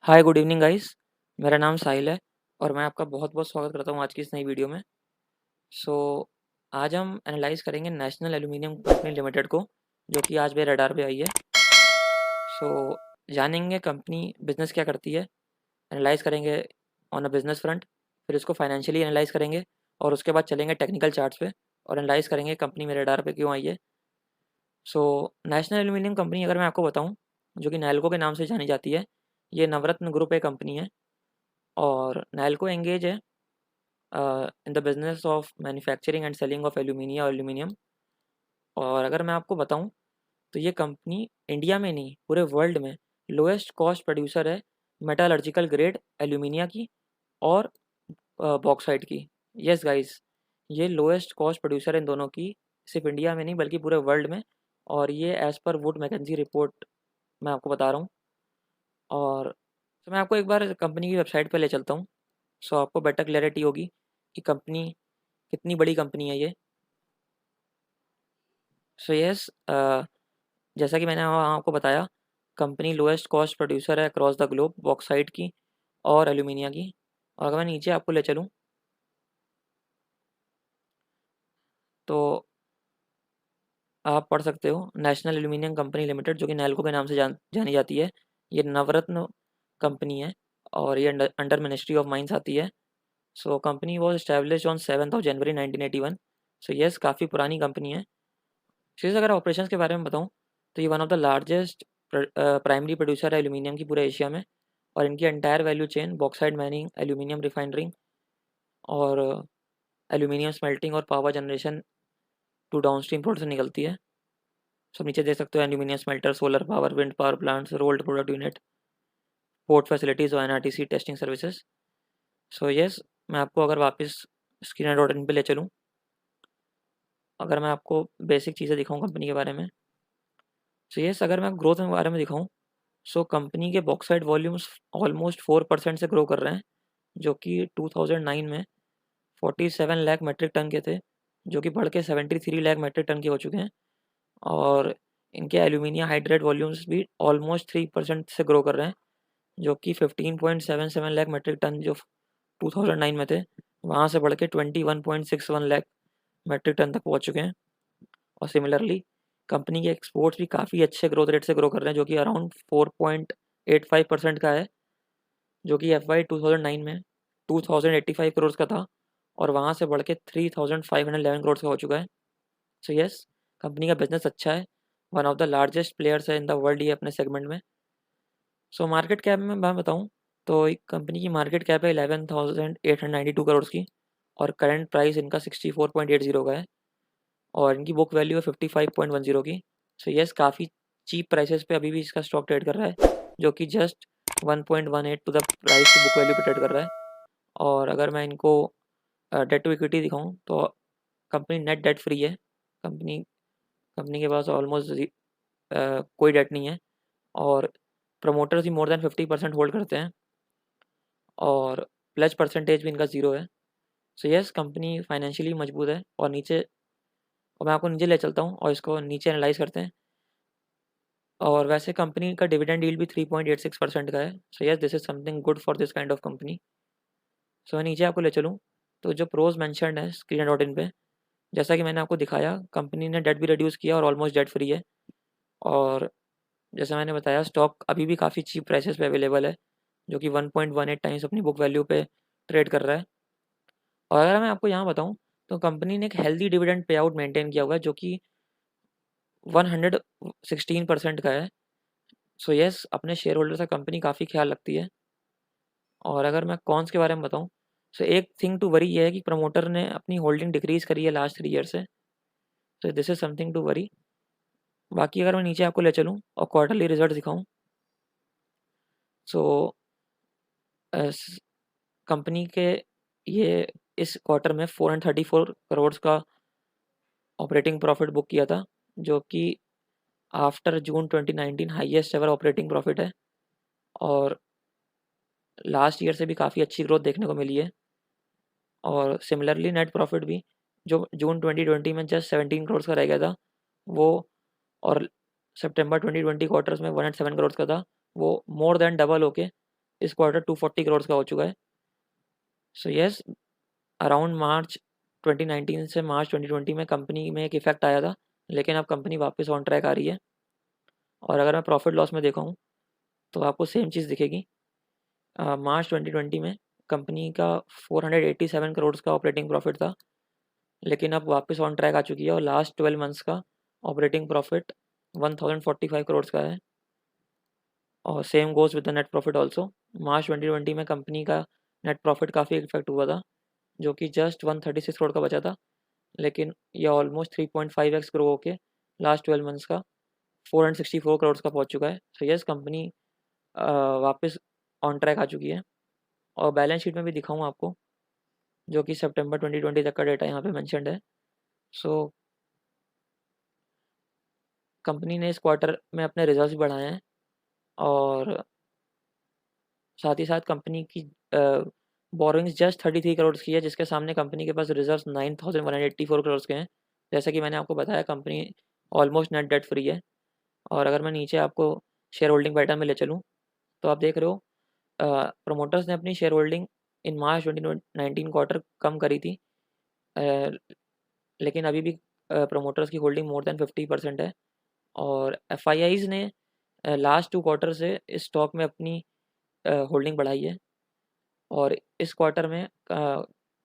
Hi good evening guys. मेरा नाम साहिल है और मैं आपका बहुत बहुत स्वागत करता हूँ आज की इस नई वीडियो में। सो आज हम एनालाइज करेंगे नेशनल एल्यूमिनियम कंपनी लिमिटेड को, जो कि आज मेरे रडार पे आई है। सो जानेंगे कंपनी बिजनेस क्या करती है, एनालाइज करेंगे ऑन अ बिजनेस फ्रंट, फिर इसको फाइनेंशियली एनालाइज करेंगे और उसके बाद चलेंगे टेक्निकल चार्ट्स पे और एनालाइज करेंगे कंपनी मेरे रडार पे क्यों आई है। सो नेशनल एल्यूमिनियम कंपनी अगर मैं आपको बताऊँ, जो कि नैल्को के नाम से जानी जाती है, ये नवरत्न ग्रुप एक कंपनी है और नैल्को एंगेज है in the business of manufacturing and selling of alumina और एल्यूमिनियम। और अगर मैं आपको बताऊं तो ये कंपनी इंडिया में नहीं पूरे वर्ल्ड में लोएस्ट कॉस्ट प्रोड्यूसर है मेटालर्जिकल ग्रेड एल्यूमिनिया की और बॉक्साइट की। यस गाइस, ये लोएस्ट कॉस्ट प्रोड्यूसर है इन दोनों की, सिर्फ इंडिया में नहीं बल्कि पूरे वर्ल्ड में। और ये as per would McKenzie report मैं आपको बता रहा हूँ। और तो मैं आपको एक बार कंपनी की वेबसाइट पर ले चलता हूँ, सो आपको बेटर क्लैरिटी होगी कि कंपनी कितनी बड़ी कंपनी है ये। सो यस, जैसा कि मैंने वहाँ आपको बताया, कंपनी लोएस्ट कॉस्ट प्रोड्यूसर है अक्रॉस द ग्लोब बॉक्साइट की और एल्यूमिनिया की। और अगर मैं नीचे आपको ले चलूँ तो आप पढ़ सकते हो नेशनल एल्यूमिनियम कंपनी लिमिटेड, जो कि नैल्को के नाम से जानी जाती है। ये नवरत्न कंपनी है और ये अंडर मिनिस्ट्री ऑफ माइंस आती है। So company was established on 7 January 1981। So yes, काफ़ी पुरानी कंपनी है। चीज़ अगर ऑपरेशंस के बारे में बताऊँ तो ये one of the largest primary producer है एल्यूमिनियम की पूरे एशिया में। और इनकी entire value chain bauxite mining, aluminium refining और एल्यूमिनियम स्मेल्टिंग और power generation to downstream product से निकलती है। सब नीचे देख सकते हो aluminium smelter, solar power, wind power plants, rolled product unit, port facilities और NRTC testing services. So yes, मैं आपको अगर वापस स्क्रीन डॉट इन पे ले चलूँ, अगर मैं आपको बेसिक चीज़ें दिखाऊँ कंपनी के बारे में। सो यस, अगर मैं ग्रोथ के बारे में दिखाऊँ, सो कंपनी के बॉक्साइट वॉल्यूम्स ऑलमोस्ट 4% से ग्रो कर रहे हैं, जो कि 2009 में 47 लाख मेट्रिक टन के थे, जो कि बढ़ के 73 लाख मेट्रिक टन के हो चुके हैं। और इनके एल्यूमिनियम हाइड्रेट वॉल्यूम्स भी ऑलमोस्ट 3% से ग्रो कर रहे हैं, जो कि 15.77 लाख मेट्रिक टन जो 2009 में थे, वहाँ से बढ़ के 21.61 लाख मेट्रिक टन तक पहुँच चुके हैं। और सिमिलरली कंपनी के एक्सपोर्ट्स भी काफ़ी अच्छे ग्रोथ रेट से ग्रो कर रहे हैं, जो कि अराउंड 4.85% का है, जो कि FY 2009 में 2085 करोड़ का था और वहाँ से बढ़ के 3511 करोड़ का हो चुका है। सो यस, कंपनी का बिजनेस अच्छा है, one of the largest players है इन द वर्ल्ड ये अपने सेगमेंट में। सो मार्केट कैप में मैं बताऊँ तो कंपनी की मार्केट कैप है 11,892 करोड़ की और करंट प्राइस इनका 64.80 का है और इनकी बुक वैल्यू है 55.10 की। सो यस, काफ़ी चीप प्राइसेस पे अभी भी इसका स्टॉक ट्रेड कर रहा है, जो कि जस्ट 1.18 टू द प्राइस की बुक वैल्यू पे ट्रेड कर रहा है। और अगर मैं इनको डेट टू इक्विटी दिखाऊँ तो कंपनी नेट डेट फ्री है। कंपनी कंपनी के पास ऑलमोस्ट कोई डेट नहीं है और प्रमोटर्स भी मोर देन 50% होल्ड करते हैं और प्लस परसेंटेज भी इनका ज़ीरो है। सो यस, कंपनी फाइनेंशियली मजबूत है। और मैं आपको नीचे ले चलता हूँ और इसको नीचे एनालाइज करते हैं। और वैसे कंपनी का डिविडेंड यील्ड भी 3.86% का है। So yes, this is something good for this kind of company. So मैं नीचे आपको ले चलूँ तो जो प्रोज मैंशनड है स्क्रीन डॉट इन पे, जैसा कि मैंने आपको दिखाया, कंपनी ने डेट भी रिड्यूस किया और ऑलमोस्ट डेट फ्री है। और जैसा मैंने बताया, स्टॉक अभी भी काफ़ी चीप प्राइसेस पे अवेलेबल है, जो कि 1.18 टाइम्स अपनी बुक वैल्यू पे ट्रेड कर रहा है। और अगर मैं आपको यहाँ बताऊँ तो कंपनी ने एक healthy dividend pay out maintain किया हुआ है, जो कि 116% का है। सो यस, अपने शेयर होल्डर से कंपनी काफ़ी ख्याल रखती है। और अगर मैं कॉन्स के बारे में बताऊँ, सो एक थिंग टू वरी ये है कि प्रमोटर ने अपनी होल्डिंग डिक्रीज़ करी है लास्ट 3 ईयर से। So this is something to worry. बाकी अगर मैं नीचे आपको ले चलूँ और क्वार्टरली रिजल्ट दिखाऊँ, सो कंपनी के ये इस क्वार्टर में 434 करोड़ का ऑपरेटिंग प्रॉफिट बुक किया था, जो कि after June 2019 highest ever operating profit है। और लास्ट ईयर से भी काफ़ी अच्छी ग्रोथ देखने को मिली है। और सिमिलरली नेट प्रॉफिट भी, जो जून 2020 में जस्ट 17 करोड़ का रह गया था, वो और सितंबर 2020 क्वार्टर्स में 107 करोड़ का था, वो मोर देन डबल होके इस क्वार्टर 240 करोड़ का हो चुका है। सो यस, अराउंड मार्च 2019 से मार्च 2020 में कंपनी में एक इफेक्ट आया था, लेकिन अब कंपनी वापस ऑन ट्रैक आ रही है। और अगर मैं प्रॉफिट लॉस में देखा हूँ तो आपको सेम चीज़ दिखेगी। मार्च 2020 में कंपनी का 487 करोड़ का ऑपरेटिंग प्रॉफिट था, लेकिन अब वापस ऑन ट्रैक आ चुकी है और लास्ट 12 मंथ्स का ऑपरेटिंग प्रॉफिट 1045 करोड़ का है। और same goes with the net profit also. March 2020 में कंपनी का नेट प्रॉफिट काफ़ी इफेक्ट हुआ था, जो कि जस्ट 136 करोड़ का बचा था, लेकिन ये ऑलमोस्ट 3.5x ग्रो होके लास्ट 12 मंथ्स का 464 करोड़ का पहुंच चुका है। सो यस, कंपनी वापस ऑन ट्रैक आ चुकी है। और बैलेंस शीट में भी दिखाऊँ आपको, जो कि सितंबर 2020 तक का डेटा यहाँ पे मेंशन्ड है। सो कंपनी ने इस क्वार्टर में अपने रिजल्ट्स बढ़ाए हैं, और साथ ही साथ कंपनी की बोरोइंग्स जस्ट 33 करोड़ की है, जिसके सामने कंपनी के पास रिजर्व्स 9184 करोड़ के हैं। जैसा कि मैंने आपको बताया, company almost net debt free है। और अगर मैं नीचे आपको शेयर होल्डिंग पैटर्न में ले चलूँ, तो आप देख रहे हो प्रोमोटर्स ने अपनी share holding in March 2019 quarter कम करी थी, अ, लेकिन अभी भी प्रोमोटर्स की होल्डिंग मोर देन 50% है। और एफआईआईज़ ने लास्ट 2 क्वार्टर से इस स्टॉक में अपनी होल्डिंग बढ़ाई है, और इस क्वार्टर में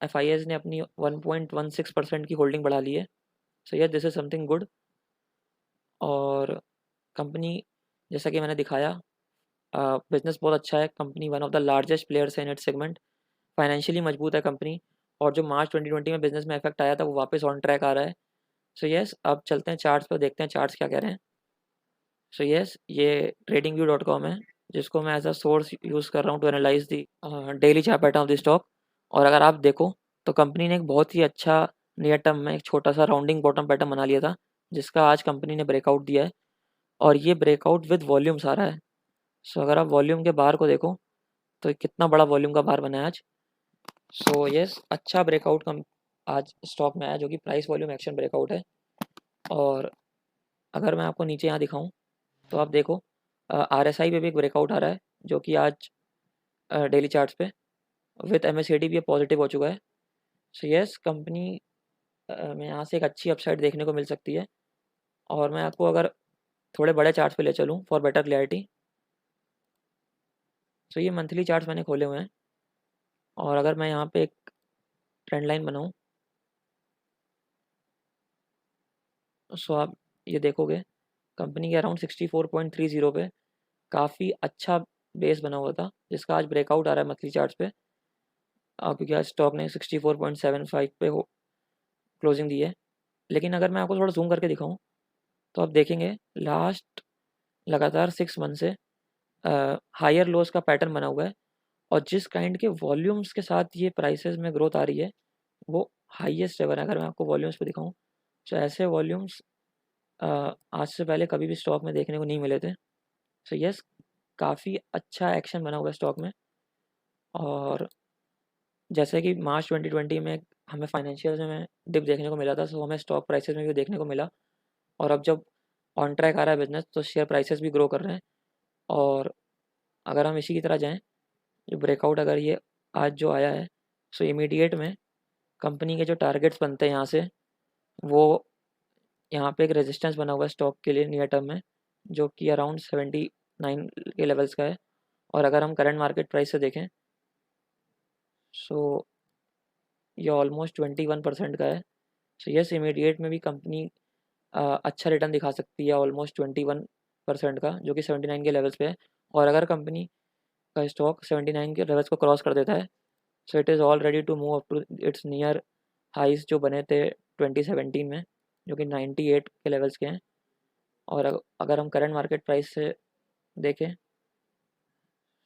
एफआईआईज़ ने अपनी 1.16% की होल्डिंग बढ़ा ली है। So yes, this is something good. और कंपनी, जैसा कि मैंने दिखाया, बिजनेस बहुत अच्छा है। Company one of the largest players है इन इट्स सेगमेंट। फाइनेंशियली मजबूत है कंपनी, और जो मार्च 2020 में बिजनेस में इफेक्ट आया था वो वापस ऑन ट्रैक आ रहा है। सो यस, अब चलते हैं चार्ट्स पर, देखते हैं चार्ट्स क्या कह रहे हैं। सो यस, ये tradingview.com है, जिसको मैं एज अ सोर्स यूज़ कर रहा हूँ to analyse the daily chart pattern of the stock. और अगर आप देखो तो कंपनी ने एक बहुत ही अच्छा नियर टर्म में एक छोटा सा राउंडिंग बॉटम पैटर्न बना लिया था, जिसका आज कंपनी ने ब्रेकआउट दिया है, और ये ब्रेकआउट विद वॉल्यूम्स आ रहा है। सो अगर आप वॉल्यूम के बाहर को देखो तो कितना बड़ा वॉल्यूम का बाहर बना है आज। सो यस, अच्छा ब्रेकआउट कम आज स्टॉक में आया, जो कि प्राइस वॉल्यूम एक्शन ब्रेकआउट है। और अगर मैं आपको नीचे यहाँ दिखाऊं तो आप देखो RSI पे भी एक ब्रेकआउट आ रहा है, जो कि आज डेली चार्ट्स पे विथ MACD भी पॉजिटिव हो चुका है। सो यस, कंपनी में यहाँ से एक अच्छी अपसाइड देखने को मिल सकती है। और मैं आपको अगर थोड़े बड़े चार्ट्स पे ले चलूँ फॉर बेटर क्लैरिटी, सो ये मंथली चार्ट्स मैंने खोले हुए हैं, और अगर मैं यहाँ पे एक ट्रेंड लाइन बनाऊँ, सो आप ये देखोगे कंपनी के अराउंड 64.30 पे काफ़ी अच्छा बेस बना हुआ था, जिसका आज ब्रेकआउट आ रहा है मंथली चार्ट्स पे, क्योंकि आज स्टॉक ने 64.75 पे क्लोजिंग दी है। लेकिन अगर मैं आपको थोड़ा जूम करके दिखाऊं तो आप देखेंगे लास्ट लगातार 6 मंथ से हायर लोज का पैटर्न बना हुआ है, और जिस काइंड के वॉल्यूम्स के साथ ये प्राइसेस में ग्रोथ आ रही है वो हाईएस्ट एवर है। अगर मैं आपको वॉल्यूम्स पे दिखाऊं तो ऐसे वॉल्यूम्स आज से पहले कभी भी स्टॉक में देखने को नहीं मिले थे। सो यस, काफ़ी अच्छा एक्शन बना हुआ है स्टॉक में। और जैसे कि मार्च 2020 में हमें फाइनेंशियल में डिप देखने को मिला था, सो हमें स्टॉक प्राइसेस में भी देखने को मिला। और अब जब ऑन ट्रैक आ रहा है बिजनेस, तो शेयर प्राइसेस भी ग्रो कर रहे हैं। और अगर हम इसी की तरह जाएं, जो ब्रेकआउट अगर ये आज जो आया है, सो इमीडिएट में कंपनी के जो टारगेट्स बनते हैं यहाँ से, वो यहाँ पे एक रेजिस्टेंस बना हुआ है स्टॉक के लिए नियर टर्म में, जो कि अराउंड 79 के लेवल्स का है। और अगर हम करंट मार्केट प्राइस से देखें, सो ये ऑलमोस्ट 21% का है। सो यस, इमीडिएट में भी कंपनी अच्छा रिटर्न दिखा सकती है ऑलमोस्ट 21% का, जो कि 79 के लेवल्स पे है। और अगर कंपनी का स्टॉक 79 के लेवल्स को क्रॉस कर देता है, so it is all ready to move up to its near highs जो बने थे 2017 में, जो कि 98 के लेवल्स के हैं। और अगर हम करंट मार्केट प्राइस से देखें,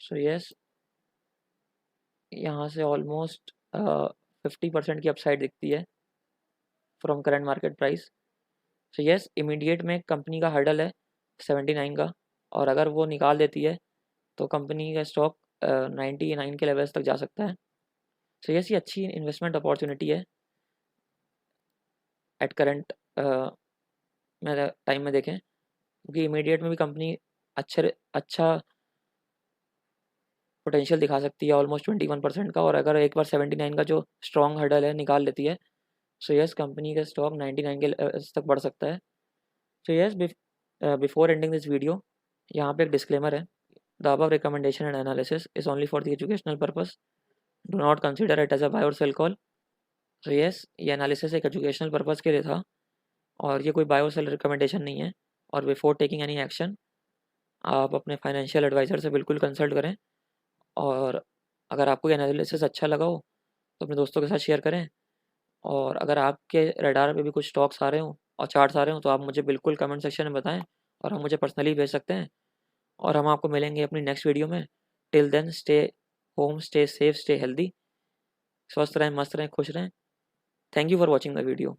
सो यस, यहाँ से ऑलमोस्ट 50% की अपसाइड दिखती है from current market price. So yes, immediate में कंपनी का हर्डल है 79 का, और अगर वो निकाल देती है तो कंपनी का स्टॉक 99 के लेवल्स तक जा सकता है। सो यस, ये अच्छी इन्वेस्टमेंट अपॉर्चुनिटी है एट करंट में टाइम में देखें, क्योंकि इमीडिएट में भी कंपनी अच्छा अच्छा पोटेंशियल दिखा सकती है ऑलमोस्ट 21% का, और अगर एक बार 79 का जो स्ट्रॉन्ग हर्डल है निकाल लेती है, सो यस कंपनी का स्टॉक 99 के तक बढ़ सकता है। So yes before ending this video, यहाँ पे एक डिस्क्लेमर है। The above recommendation and analysis is only for the educational purpose, do not consider it as a buy और सेल कॉल। सो यस, ये एनालिसिस एक एजुकेशनल पर्पस के लिए था और ये कोई बाय और सेल रिकमेंडेशन नहीं है। और बिफोर टेकिंग एनी एक्शन, आप अपने फाइनेंशियल एडवाइज़र से बिल्कुल कंसल्ट करें। और अगर आपको ये एनालिसिस अच्छा लगा हो तो अपने दोस्तों के साथ शेयर करें। और अगर आपके रडार पे भी कुछ स्टॉक्स आ रहे हों और चार्ट्स आ रहे हों तो आप मुझे बिल्कुल कमेंट सेक्शन में बताएं, और हम मुझे पर्सनली भेज सकते हैं। और हम आपको मिलेंगे अपनी नेक्स्ट वीडियो में। Till then stay home, stay safe, stay healthy. स्वस्थ रहें, मस्त रहें, खुश रहें। Thank you for watching the video.